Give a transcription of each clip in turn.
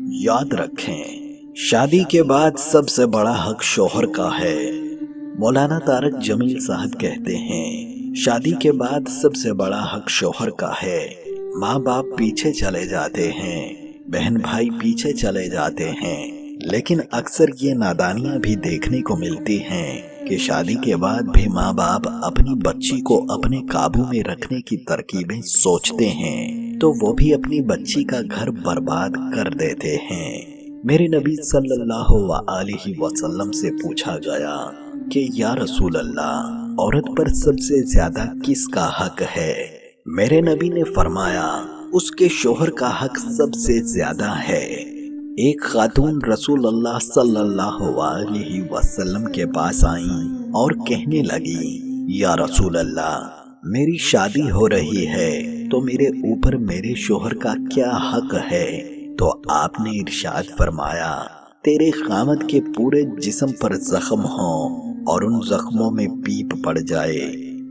یاد رکھیں، شادی کے بعد سب سے بڑا حق شوہر کا ہے۔ مولانا طارق جمیل صاحب کہتے ہیں، شادی کے بعد سب سے بڑا حق شوہر کا ہے۔ ماں باپ پیچھے چلے جاتے ہیں، بہن بھائی پیچھے چلے جاتے ہیں، لیکن اکثر یہ نادانیاں بھی دیکھنے کو ملتی ہیں کہ شادی کے بعد بھی ماں باپ اپنی بچی کو اپنے قابو میں رکھنے کی ترکیبیں سوچتے ہیں تو وہ بھی اپنی بچی کا گھر برباد کر دیتے ہیں۔ میرے نبی صلی اللہ علیہ وسلم سے پوچھا گیا کہ یا رسول اللہ، عورت پر سب سے زیادہ کس کا حق ہے؟ میرے نبی نے فرمایا، اس کے شوہر کا حق سب سے زیادہ ہے۔ ایک خاتون رسول اللہ صلی اللہ علیہ وسلم کے پاس آئیں اور کہنے لگی، یا رسول اللہ، میری شادی ہو رہی ہے تو میرے اوپر میرے شوہر کا کیا حق ہے؟ تو آپ نے ارشاد فرمایا، تیرے خامد کے پورے جسم پر زخم ہوں اور ان زخموں میں پیپ پڑ جائے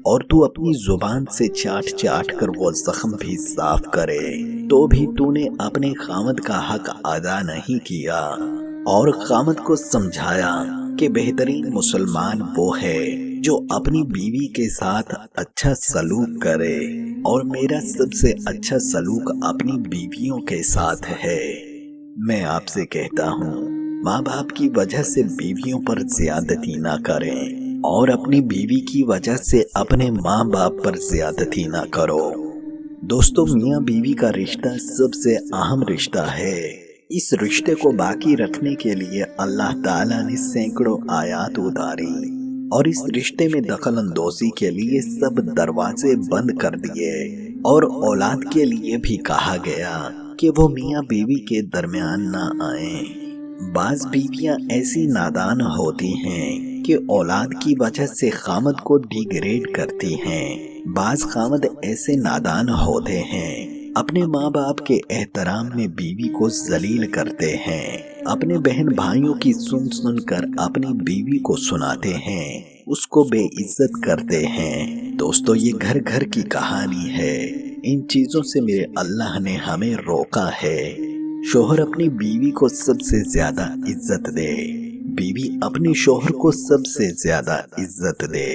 اور تو اپنی زبان سے چاٹ چاٹ کر وہ زخم بھی صاف کرے تو بھی تو نے اپنے خامد کا حق ادا نہیں کیا۔ اور خامد کو سمجھایا کہ بہترین مسلمان وہ ہے جو اپنی بیوی کے ساتھ اچھا سلوک کرے، اور میرا سب سے اچھا سلوک اپنی بیویوں کے ساتھ ہے۔ میں آپ سے کہتا ہوں، ماں باپ کی وجہ سے بیویوں پر زیادتی نہ کریں اور اپنی بیوی کی وجہ سے اپنے ماں باپ پر زیادتی نہ کرو۔ دوستو، میاں بیوی کا رشتہ سب سے اہم رشتہ ہے۔ اس رشتے کو باقی رکھنے کے لیے اللہ تعالیٰ نے سینکڑوں آیات اتاری اور اس رشتے میں دخل اندوزی کے لیے سب دروازے بند کر دیے، اور اولاد کے لیے بھی کہا گیا کہ وہ میاں بیوی کے درمیان نہ آئیں۔ بعض بیویاں ایسی نادان ہوتی ہیں کہ اولاد کی وجہ سے خامد کو ڈیگریڈ کرتی ہیں۔ بعض خامد ایسے نادان ہوتے ہیں، اپنے ماں باپ کے احترام میں بیوی کو ذلیل کرتے ہیں، اپنے بہن بھائیوں کی سن سن کر اپنی بیوی کو سناتے ہیں، اس کو بے عزت کرتے ہیں۔ دوستو، یہ گھر گھر کی کہانی ہے۔ ان چیزوں سے میرے اللہ نے ہمیں روکا ہے۔ شوہر اپنی بیوی کو سب سے زیادہ عزت دے، بیوی اپنے شوہر کو سب سے زیادہ عزت دے۔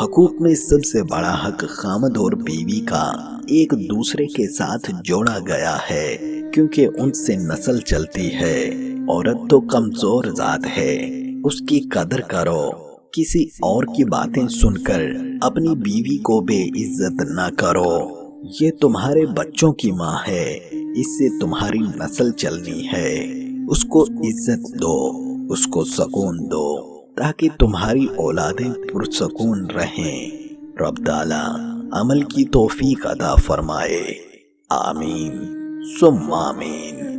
حقوق میں سب سے بڑا حق خامد اور بیوی کا ایک دوسرے کے ساتھ جوڑا گیا ہے، کیونکہ ان سے نسل چلتی ہے۔ عورت تو کمزور ذات ہے، اس کی قدر کرو۔ کسی اور کی باتیں سن کر اپنی بیوی کو بے عزت نہ کرو۔ یہ تمہارے بچوں کی ماں ہے، اس سے تمہاری نسل چلنی ہے۔ اس کو عزت دو، اس کو سکون دو، تاکہ تمہاری اولادیں پرسکون رہیں۔ رب تعالیٰ عمل کی توفیق عطا فرمائے۔ آمین ثم آمین۔